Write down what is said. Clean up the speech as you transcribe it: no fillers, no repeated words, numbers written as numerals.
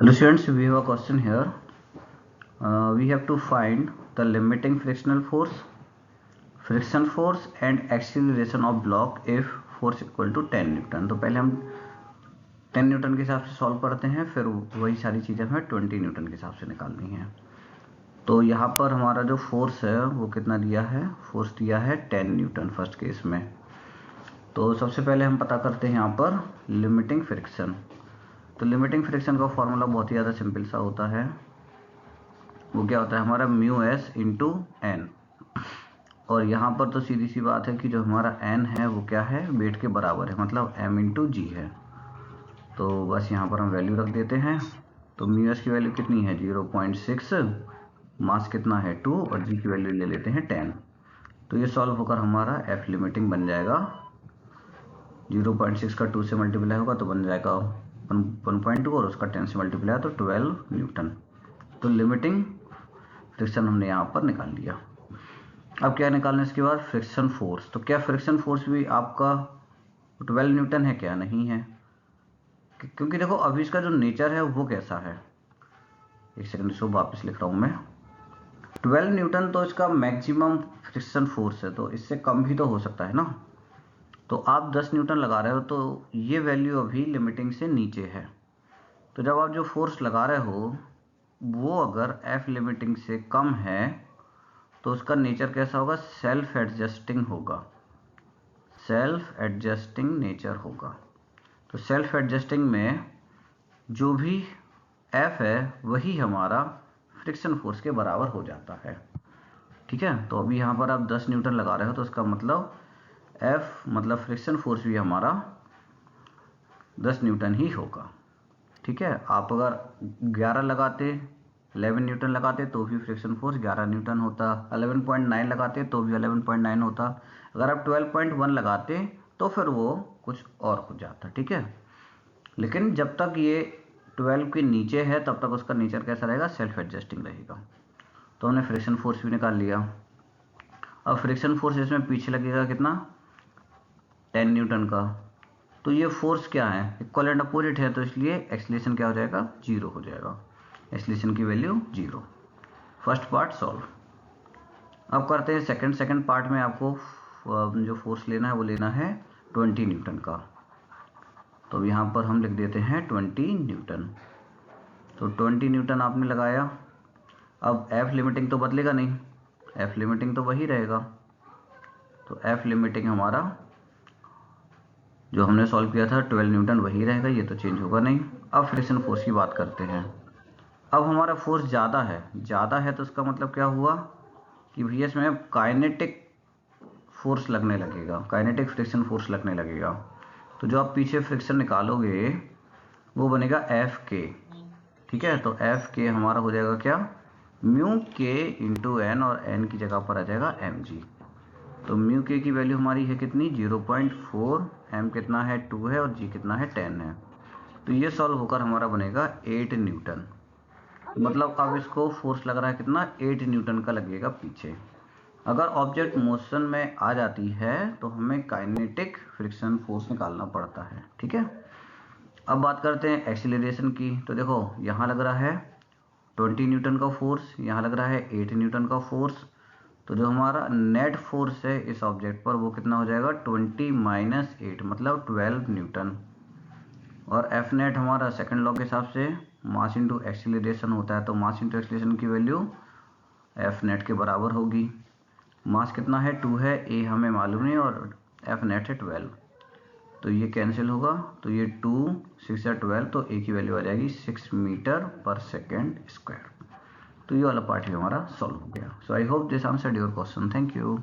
Hello students, we have a question here. We have to find the limiting frictional force, friction force and acceleration of block if force equal to 10 Newton. तो पहले हम 10 Newton के हिसाब से solve करते हैं, फिर वही सारी चीज़ें हमें 20 न्यूटन के हिसाब से निकालनी है। तो यहाँ पर हमारा जो फोर्स है वो कितना दिया है, फोर्स दिया है 10 न्यूटन फर्स्ट केस में। तो सबसे पहले हम पता करते हैं यहाँ पर लिमिटिंग फ्रिक्शन। तो लिमिटिंग फ्रिक्शन का फॉर्मूला बहुत ही ज़्यादा सिंपल सा होता है। वो क्या होता है हमारा म्यू एस इंटू एन, और यहाँ पर तो सीधी सी बात है कि जो हमारा एन है वो क्या है, वेट के बराबर है, मतलब एम इंटू जी है। तो बस यहाँ पर हम वैल्यू रख देते हैं। तो म्यू एस की वैल्यू कितनी है 0.6, मास कितना है 2 और जी की वैल्यू ले लेते हैं 10। तो ये सॉल्व होकर हमारा एफ लिमिटिंग बन जाएगा। 0.6 का 2 से मल्टीप्लाई होगा तो बन जाएगा 1.2 और उसका 10 से मल्टीप्लाई तो 12 न्यूटन। तो लिमिटिंग फ्रिक्शन हमने यहाँ पर निकाल लिया। अब क्या निकालना है इसके बाद, फ्रिक्शन फोर्स। तो क्या फ्रिक्शन फोर्स भी आपका 12 न्यूटन है, क्या नहीं है? क्योंकि देखो अभी इसका जो नेचर है वो कैसा है, एक सेकंड इसको वापस लिख रहा हूँ मैं। 12 न्यूटन तो इसका मैक्सिमम फ्रिक्शन फोर्स है, तो इससे कम भी तो हो सकता है ना। तो आप 10 न्यूटन लगा रहे हो तो ये वैल्यू अभी लिमिटिंग से नीचे है। तो जब आप जो फोर्स लगा रहे हो वो अगर एफ लिमिटिंग से कम है तो उसका नेचर कैसा होगा, सेल्फ एडजस्टिंग होगा, सेल्फ एडजस्टिंग नेचर होगा। तो सेल्फ एडजस्टिंग में जो भी एफ है वही हमारा फ्रिक्शन फोर्स के बराबर हो जाता है। ठीक है, तो अभी यहाँ पर आप 10 न्यूटन लगा रहे हो तो उसका मतलब एफ मतलब फ्रिक्शन फोर्स भी हमारा 10 न्यूटन ही होगा। ठीक है, आप अगर 11 लगाते, 11 न्यूटन लगाते तो भी फ्रिक्शन फोर्स 11 न्यूटन होता, 11.9 लगाते तो भी 11.9 होता, अगर आप 12.1 लगाते तो फिर वो कुछ और हो जाता। ठीक है, लेकिन जब तक ये 12 के नीचे है तब तक उसका नेचर कैसा रहेगा, सेल्फ एडजस्टिंग रहेगा। तो हमने फ्रिक्शन फोर्स भी निकाल लिया। अब फ्रिक्शन फोर्स इसमें पीछे लगेगा कितना, 10 न्यूटन का। तो ये फोर्स क्या है, इक्वल एंड अपोजिट है, तो इसलिए एक्सीलरेशन क्या हो जाएगा, 0 हो जाएगा। एक्सीलरेशन की वैल्यू 0। First part solve. अब करते हैं सेकंड पार्ट में आपको जो फोर्स लेना है वो लेना है 20 न्यूटन का। तो यहाँ पर हम लिख देते हैं 20 न्यूटन। तो 20 न्यूटन आपने लगाया। अब एफ लिमिटिंग तो बदलेगा नहीं, एफ लिमिटिंग तो वही रहेगा। तो एफ लिमिटिंग हमारा जो हमने सॉल्व किया था 12 न्यूटन वही रहेगा, ये तो चेंज होगा नहीं। अब फ्रिक्शन फोर्स की बात करते हैं। अब हमारा फोर्स ज़्यादा है तो उसका मतलब क्या हुआ कि भैया इसमें काइनेटिक फोर्स लगने लगेगा, काइनेटिक फ्रिक्शन फोर्स लगने लगेगा। तो जो आप पीछे फ्रिक्शन निकालोगे वो बनेगा एफ के। ठीक है, तो एफ के हमारा हो जाएगा क्या, म्यू के इंटू एन, और एन की जगह पर आ जाएगा एम जी। तो म्यू के की वैल्यू हमारी है कितनी 0.4, एम कितना है 2 है और जी कितना है 10 है। तो ये सॉल्व होकर हमारा बनेगा 8 न्यूटन। मतलब अब इसको फोर्स लग रहा है कितना, 8 न्यूटन का लगेगा पीछे। अगर ऑब्जेक्ट मोशन में आ जाती है तो हमें काइनेटिक फ्रिक्शन फोर्स निकालना पड़ता है। ठीक है, अब बात करते हैं एक्सीलरेशन की। तो देखो यहाँ लग रहा है 20 न्यूटन का फोर्स, यहाँ लग रहा है 8 न्यूटन का फोर्स। तो जो हमारा नेट फोर्स है इस ऑब्जेक्ट पर वो कितना हो जाएगा 20 माइनस 8 मतलब 12 न्यूटन। और एफ नेट हमारा सेकंड लॉ के हिसाब से मास इंटू एक्सीलरेशन होता है, तो मास इंटू एक्सीलरेशन की वैल्यू एफ नेट के बराबर होगी। मास कितना है 2 है, ए हमें मालूम नहीं और एफ नेट है 12, तो ये कैंसिल होगा। तो ये 2 6 या 12, तो ए की वैल्यू आ जाएगी 6 मीटर पर सेकेंड स्क्वायर। तो ये वाला पार्ट भी हमारा सॉल्व हो गया। So I hope this answered your question. Thank you.